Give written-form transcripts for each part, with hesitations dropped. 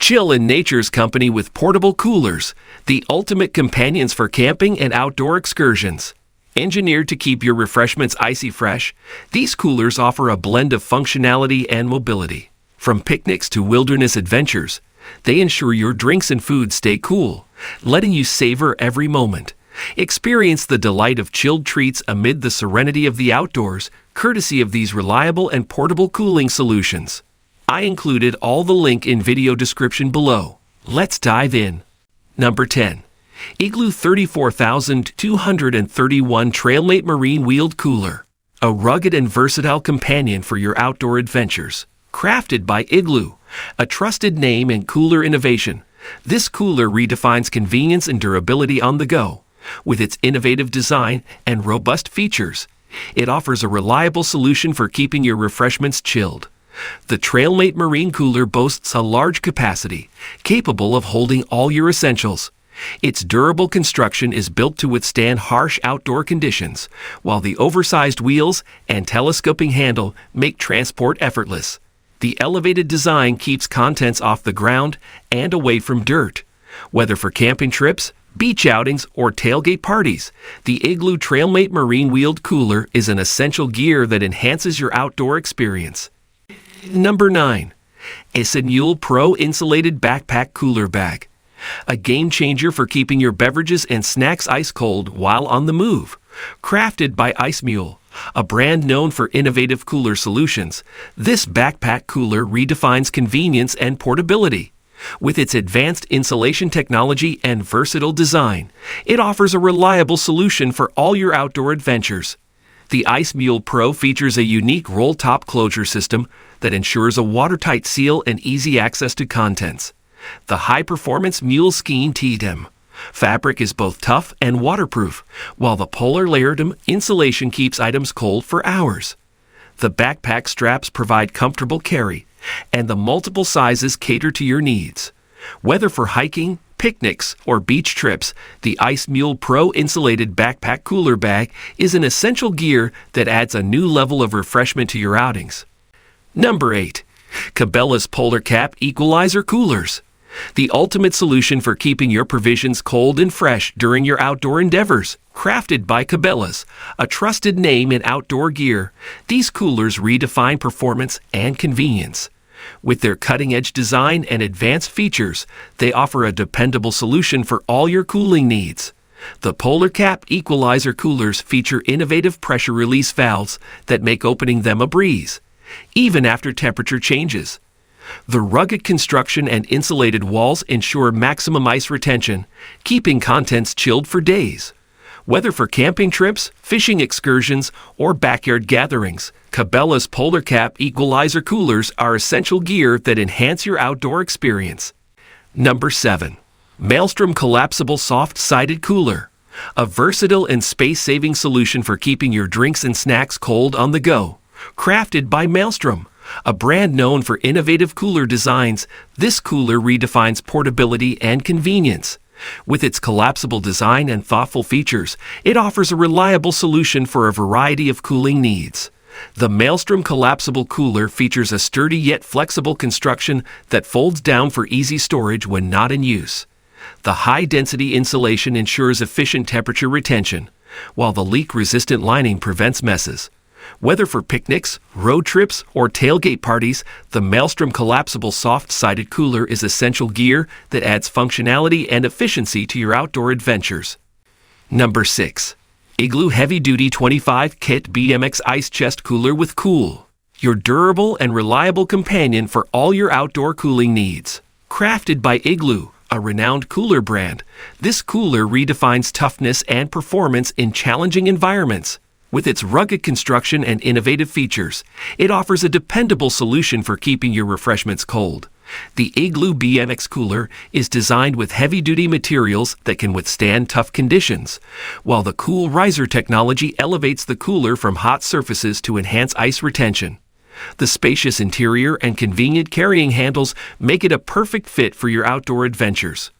Chill in nature's company with portable coolers, the ultimate companions for camping and outdoor excursions. Engineered to keep your refreshments icy fresh, these coolers offer a blend of functionality and mobility. From picnics to wilderness adventures, they ensure your drinks and food stay cool, letting you savor every moment. Experience the delight of chilled treats amid the serenity of the outdoors, courtesy of these reliable and portable cooling solutions. I included all the link in video description below. Let's dive in. Number 10. Igloo 34231 Trailmate Marine Wheeled Cooler. A rugged and versatile companion for your outdoor adventures. Crafted by Igloo, a trusted name in cooler innovation, this cooler redefines convenience and durability on the go. With its innovative design and robust features, it offers a reliable solution for keeping your refreshments chilled. The Trailmate Marine Cooler boasts a large capacity, capable of holding all your essentials. Its durable construction is built to withstand harsh outdoor conditions, while the oversized wheels and telescoping handle make transport effortless. The elevated design keeps contents off the ground and away from dirt. Whether for camping trips, beach outings, or tailgate parties, the Igloo Trailmate Marine Wheeled Cooler is an essential gear that enhances your outdoor experience. Number 9. IceMule Pro Insulated Backpack Cooler Bag. A game changer for keeping your beverages and snacks ice cold while on the move. Crafted by IceMule, a brand known for innovative cooler solutions, this backpack cooler redefines convenience and portability. With its advanced insulation technology and versatile design, it offers a reliable solution for all your outdoor adventures. The IceMule Pro features a unique roll-top closure system that ensures a watertight seal and easy access to contents. The high-performance Muleskin T-Dem fabric is both tough and waterproof, while the polar layered insulation keeps items cold for hours. The backpack straps provide comfortable carry, and the multiple sizes cater to your needs. Whether for hiking, picnics, or beach trips, the IceMule Pro Insulated Backpack Cooler Bag is an essential gear that adds a new level of refreshment to your outings. Number 8. Cabela's Polar Cap Equalizer Coolers. The ultimate solution for keeping your provisions cold and fresh during your outdoor endeavors. Crafted by Cabela's, a trusted name in outdoor gear, these coolers redefine performance and convenience. With their cutting-edge design and advanced features, they offer a dependable solution for all your cooling needs. The Polar Cap Equalizer coolers feature innovative pressure release valves that make opening them a breeze, even after temperature changes. The rugged construction and insulated walls ensure maximum ice retention, keeping contents chilled for days. Whether for camping trips, fishing excursions, or backyard gatherings, Cabela's Polar Cap Equalizer coolers are essential gear that enhance your outdoor experience. Number 7. Maelstrom Collapsible Soft-Sided Cooler. A versatile and space-saving solution for keeping your drinks and snacks cold on the go. Crafted by Maelstrom, a brand known for innovative cooler designs, this cooler redefines portability and convenience. With its collapsible design and thoughtful features, it offers a reliable solution for a variety of cooling needs. The Maelstrom Collapsible Cooler features a sturdy yet flexible construction that folds down for easy storage when not in use. The high-density insulation ensures efficient temperature retention, while the leak-resistant lining prevents messes. Whether for picnics, road trips, or tailgate parties, the Maelstrom Collapsible Soft-Sided Cooler is essential gear that adds functionality and efficiency to your outdoor adventures. Number 6. Igloo Heavy Duty 25 Kit BMX Ice Chest Cooler with Cool. Your durable and reliable companion for all your outdoor cooling needs. Crafted by Igloo, a renowned cooler brand, this cooler redefines toughness and performance in challenging environments. With its rugged construction and innovative features, it offers a dependable solution for keeping your refreshments cold. The Igloo BMX Cooler is designed with heavy-duty materials that can withstand tough conditions, while the Cool Riser technology elevates the cooler from hot surfaces to enhance ice retention. The spacious interior and convenient carrying handles make it a perfect fit for your outdoor adventures.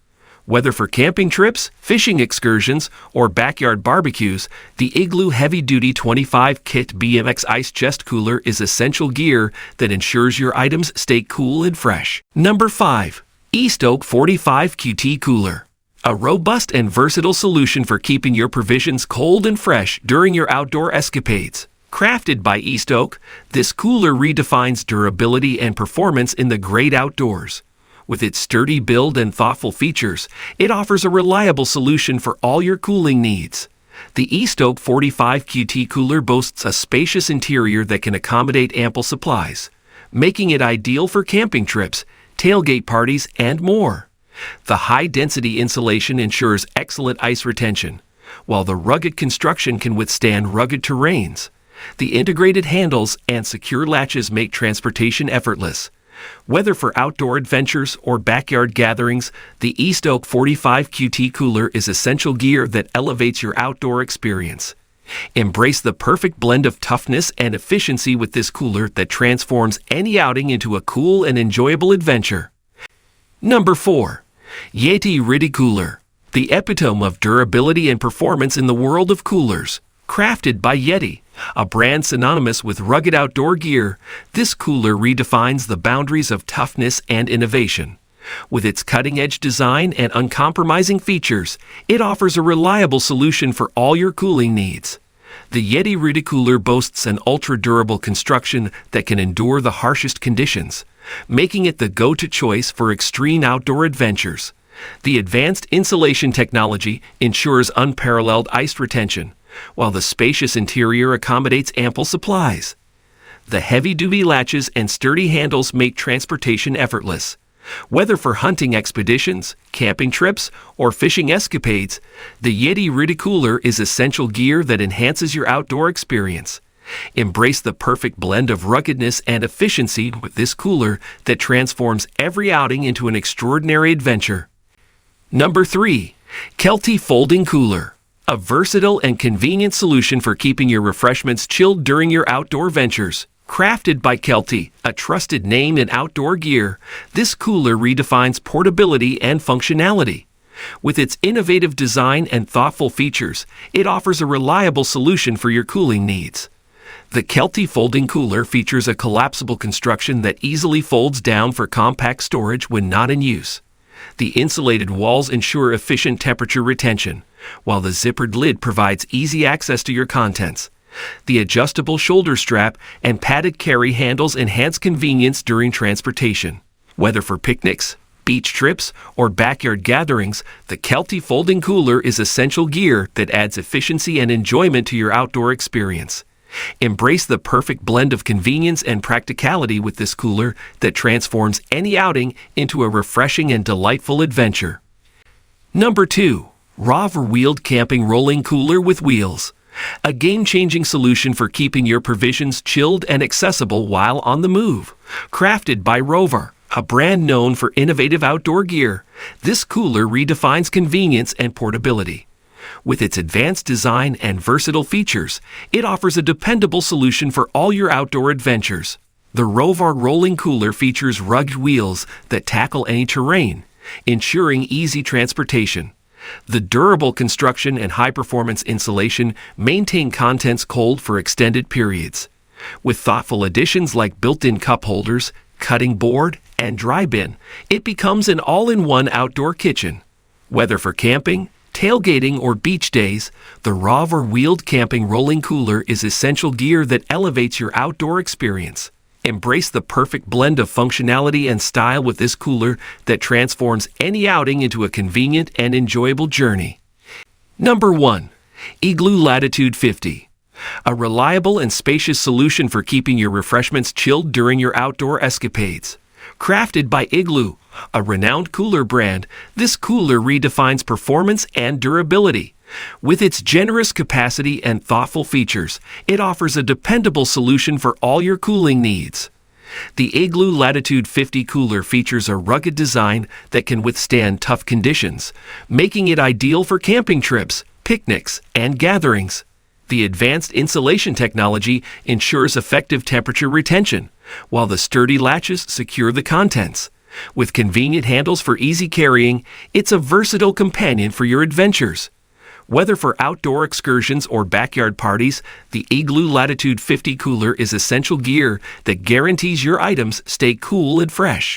Whether for camping trips, fishing excursions, or backyard barbecues, the Igloo Heavy Duty 25 Kit BMX Ice Chest Cooler is essential gear that ensures your items stay cool and fresh. Number 5. East Oak 45 QT Cooler. A robust and versatile solution for keeping your provisions cold and fresh during your outdoor escapades. Crafted by East Oak, this cooler redefines durability and performance in the great outdoors. With its sturdy build and thoughtful features, it offers a reliable solution for all your cooling needs. The East Oak 45 QT Cooler boasts a spacious interior that can accommodate ample supplies, making it ideal for camping trips, tailgate parties, and more. The high-density insulation ensures excellent ice retention, while the rugged construction can withstand rugged terrains. The integrated handles and secure latches make transportation effortless. Whether for outdoor adventures or backyard gatherings, the East Oak 45 QT Cooler is essential gear that elevates your outdoor experience. Embrace the perfect blend of toughness and efficiency with this cooler that transforms any outing into a cool and enjoyable adventure. Number 4. Yeti Ridicooler. The epitome of durability and performance in the world of coolers. Crafted by Yeti, a brand synonymous with rugged outdoor gear, this cooler redefines the boundaries of toughness and innovation. With its cutting-edge design and uncompromising features, it offers a reliable solution for all your cooling needs. The Yeti Ridicooler boasts an ultra-durable construction that can endure the harshest conditions, making it the go-to choice for extreme outdoor adventures. The advanced insulation technology ensures unparalleled ice retention, while the spacious interior accommodates ample supplies. The heavy-duty latches and sturdy handles make transportation effortless. Whether for hunting expeditions, camping trips, or fishing escapades, the Yeti Ridicooler is essential gear that enhances your outdoor experience. Embrace the perfect blend of ruggedness and efficiency with this cooler that transforms every outing into an extraordinary adventure. Number 3. Kelty Folding Cooler. A versatile and convenient solution for keeping your refreshments chilled during your outdoor ventures. Crafted by Kelty, a trusted name in outdoor gear, this cooler redefines portability and functionality. With its innovative design and thoughtful features, it offers a reliable solution for your cooling needs. The Kelty Folding Cooler features a collapsible construction that easily folds down for compact storage when not in use. The insulated walls ensure efficient temperature retention, while the zippered lid provides easy access to your contents. The adjustable shoulder strap and padded carry handles enhance convenience during transportation. Whether for picnics, beach trips, or backyard gatherings, the Kelty Folding Cooler is essential gear that adds efficiency and enjoyment to your outdoor experience. Embrace the perfect blend of convenience and practicality with this cooler that transforms any outing into a refreshing and delightful adventure. Number 2. RovR Wheeled Camping Rolling Cooler with Wheels. A game-changing solution for keeping your provisions chilled and accessible while on the move. Crafted by RovR, a brand known for innovative outdoor gear, this cooler redefines convenience and portability. With its advanced design and versatile features, it offers a dependable solution for all your outdoor adventures. The RovR Rolling Cooler features rugged wheels that tackle any terrain, ensuring easy transportation. The durable construction and high-performance insulation maintain contents cold for extended periods. With thoughtful additions like built-in cup holders, cutting board, and dry bin, it becomes an all-in-one outdoor kitchen. Whether for camping, tailgating, or beach days, the RovR Wheeled Camping Rolling Cooler is essential gear that elevates your outdoor experience. Embrace the perfect blend of functionality and style with this cooler that transforms any outing into a convenient and enjoyable journey. Number 1. Igloo Latitude 50. A reliable and spacious solution for keeping your refreshments chilled during your outdoor escapades. Crafted by Igloo, a renowned cooler brand, this cooler redefines performance and durability. With its generous capacity and thoughtful features, it offers a dependable solution for all your cooling needs. The Igloo Latitude 50 cooler features a rugged design that can withstand tough conditions, making it ideal for camping trips, picnics, and gatherings. The advanced insulation technology ensures effective temperature retention, while the sturdy latches secure the contents. With convenient handles for easy carrying, it's a versatile companion for your adventures. Whether for outdoor excursions or backyard parties, the Igloo Latitude 50 cooler is essential gear that guarantees your items stay cool and fresh.